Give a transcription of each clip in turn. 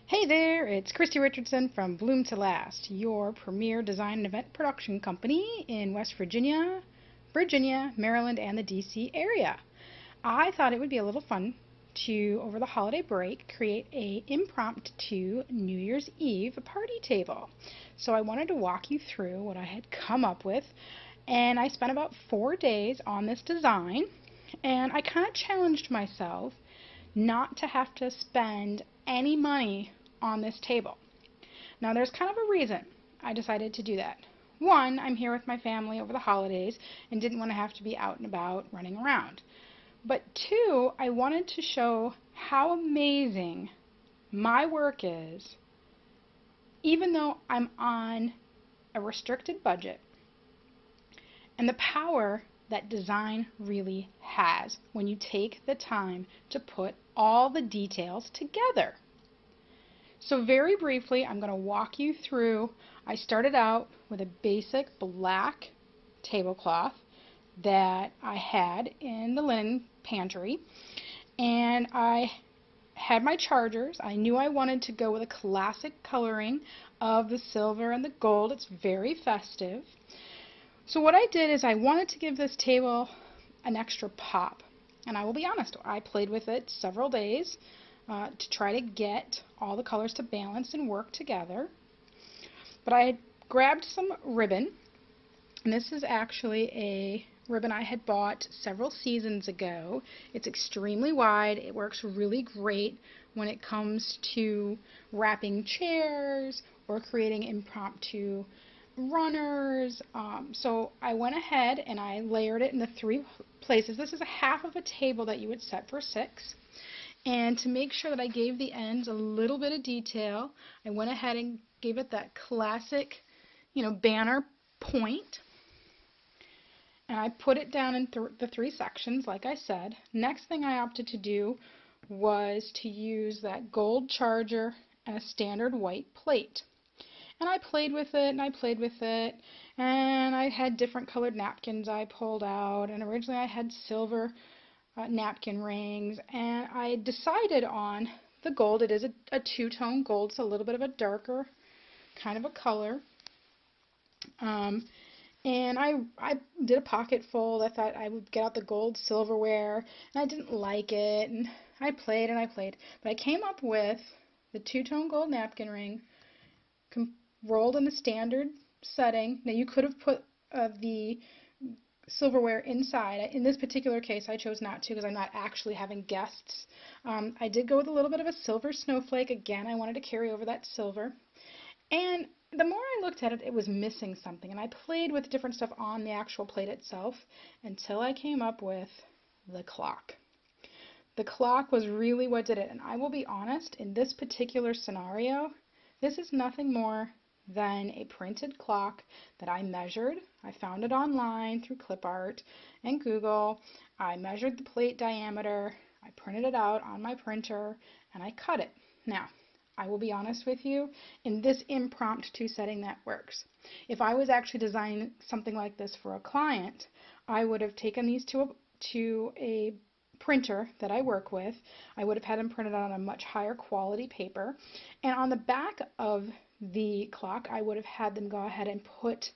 Hey there, it's Christy Richardson from Bloom to Last, your premier design and event production company in West Virginia, Maryland, and the DC area. I thought it would be a little fun to, over the holiday break, create a impromptu New Year's Eve party table. So I wanted to walk you through what I had come up with, and I spent about 4 days on this design, and I kind of challenged myself not to have to spend any money on this table. Now, there's kind of a reason I decided to do that. One, I'm here with my family over the holidays and didn't want to have to be out and about running around. But two, I wanted to show how amazing my work is, even though I'm on a restricted budget, and the power that design really has when you take the time to put all the details together. So very briefly, I'm going to walk you through. I started out with a basic black tablecloth that I had in the linen pantry, and I had my chargers. I knew I wanted to go with a classic coloring of the silver and the gold. It's very festive. So what I did is I wanted to give this table an extra pop. And I will be honest, I played with it several days to try to get all the colors to balance and work together. But I grabbed some ribbon, and this is actually a ribbon I had bought several seasons ago. It's extremely wide. It works really great when it comes to wrapping chairs or creating impromptu runners. So I went ahead and I layered it in the three places. This is a half of a table that you would set for six. And to make sure that I gave the ends a little bit of detail, I went ahead and gave it that classic, banner point. And I put it down in the three sections, like I said. Next thing I opted to do was to use that gold charger and a standard white plate. And I played with it, and I played with it, and I had different colored napkins I pulled out, and originally I had silver napkin rings, and I decided on the gold. It is a two-tone gold, so a little bit of a darker kind of a color. And I did a pocket fold. I thought I would get out the gold silverware, and I didn't like it, and I played and I played. But I came up with the two-tone gold napkin ring, rolled in the standard setting. Now you could have put the silverware inside. In this particular case, I chose not to because I'm not actually having guests. I did go with a little bit of a silver snowflake. Again, I wanted to carry over that silver. And the more I looked at it, it was missing something. And I played with different stuff on the actual plate itself until I came up with the clock. The clock was really what did it. And I will be honest, in this particular scenario, this is nothing more than a printed clock that I measured. I found it online through clip art and Google. I measured the plate diameter, I printed it out on my printer, and I cut it. Now, I will be honest with you, in this impromptu setting that works. If I was actually designing something like this for a client, I would have taken these to a printer that I work with. I would have had them printed out on a much higher quality paper, and on the back of the clock, I would have had them go ahead and put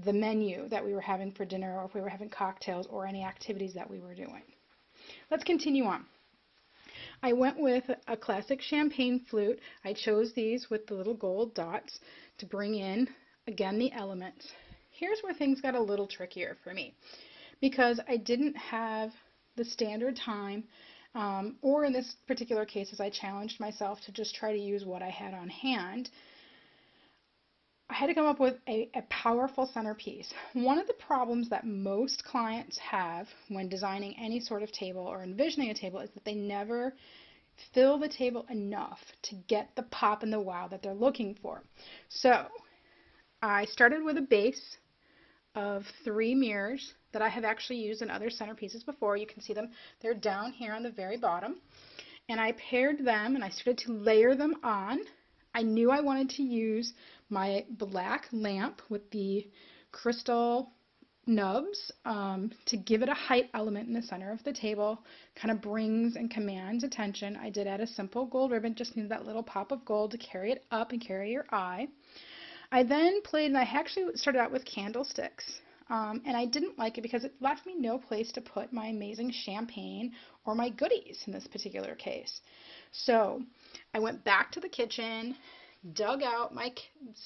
the menu that we were having for dinner, or if we were having cocktails, or any activities that we were doing. Let's continue on. I went with a classic champagne flute. I chose these with the little gold dots to bring in, again, the elements. Here's where things got a little trickier for me, because I didn't have the standard time, or in this particular case, as I challenged myself to just try to use what I had on hand, I had to come up with a powerful centerpiece. One of the problems that most clients have when designing any sort of table or envisioning a table is that they never fill the table enough to get the pop and the wow that they're looking for. So I started with a base of 3 mirrors that I have actually used in other centerpieces before. You can see them. They're down here on the very bottom. And I paired them and I started to layer them on. I knew I wanted to use my black lamp with the crystal nubs to give it a height element in the center of the table. Kind of brings and commands attention. I did add a simple gold ribbon, just needed that little pop of gold to carry it up and carry your eye. I then played, and I actually started out with candlesticks. And I didn't like it because it left me no place to put my amazing champagne or my goodies in this particular case. So I went back to the kitchen, dug out my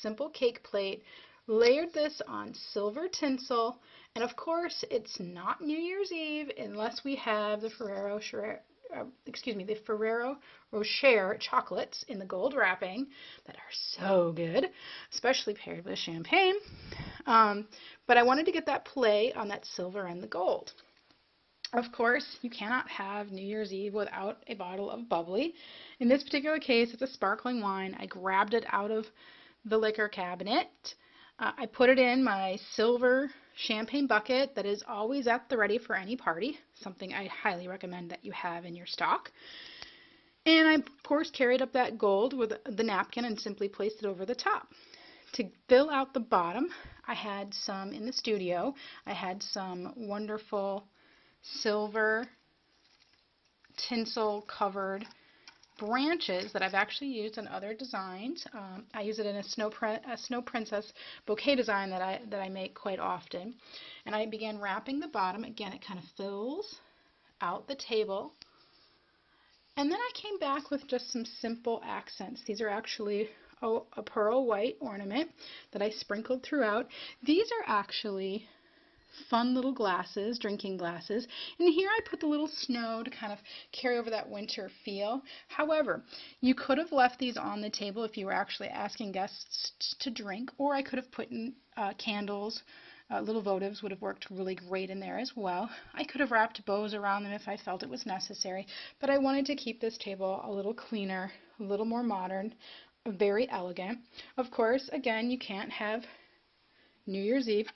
simple cake plate, layered this on silver tinsel, and of course it's not New Year's Eve unless we have the Ferrero Rocher chocolates in the gold wrapping that are so good, especially paired with champagne. But I wanted to get that play on that silver and the gold. Of course, you cannot have New Year's Eve without a bottle of bubbly. In this particular case, it's a sparkling wine. I grabbed it out of the liquor cabinet. I put it in my silver champagne bucket that is always at the ready for any party, something I highly recommend that you have in your stock. And I, of course, carried up that gold with the napkin and simply placed it over the top. To fill out the bottom, I had some in the studio. I had some wonderful silver tinsel covered branches that I've actually used in other designs. I use it in a Snow Princess bouquet design that I make quite often. And I began wrapping the bottom. Again, it kind of fills out the table. And then I came back with just some simple accents. These are actually a pearl white ornament that I sprinkled throughout. These are actually fun little glasses, drinking glasses. And here I put the little snow to kind of carry over that winter feel. However, you could have left these on the table if you were actually asking guests to drink, or I could have put in candles. Little votives would have worked really great in there as well. I could have wrapped bows around them if I felt it was necessary, but I wanted to keep this table a little cleaner, a little more modern, very elegant. Of course, again, you can't have New Year's Eve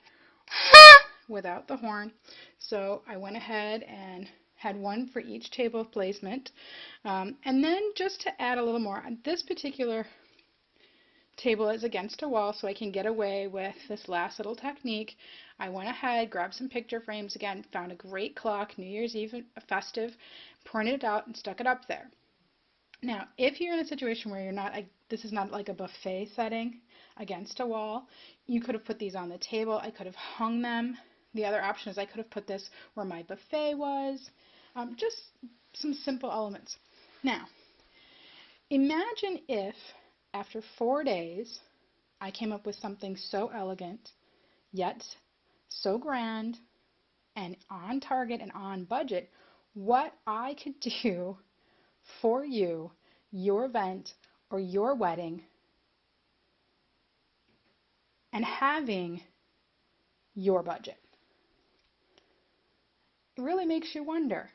without the horn. So I went ahead and had one for each table placement. And then just to add a little more, this particular table is against a wall, so I can get away with this last little technique. I went ahead, grabbed some picture frames again, found a great clock, New Year's Eve festive, printed it out and stuck it up there. Now, if you're in a situation where this is not like a buffet setting against a wall, you could have put these on the table. I could have hung them. The other option is I could have put this where my buffet was. Just some simple elements. Now, imagine if after 4 days I came up with something so elegant, yet so grand, and on target and on budget, what I could do for you, your event, or your wedding, and having your budget. It really makes you wonder.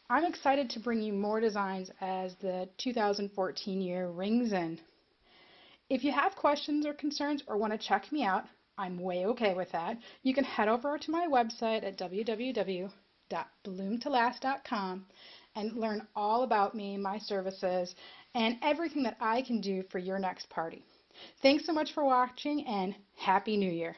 I'm excited to bring you more designs as the 2014 year rings in. If you have questions or concerns or want to check me out, I'm way okay with that. You can head over to my website at www.bloomtolast.com and learn all about me, my services, and everything that I can do for your next party. Thanks so much for watching, and Happy New Year!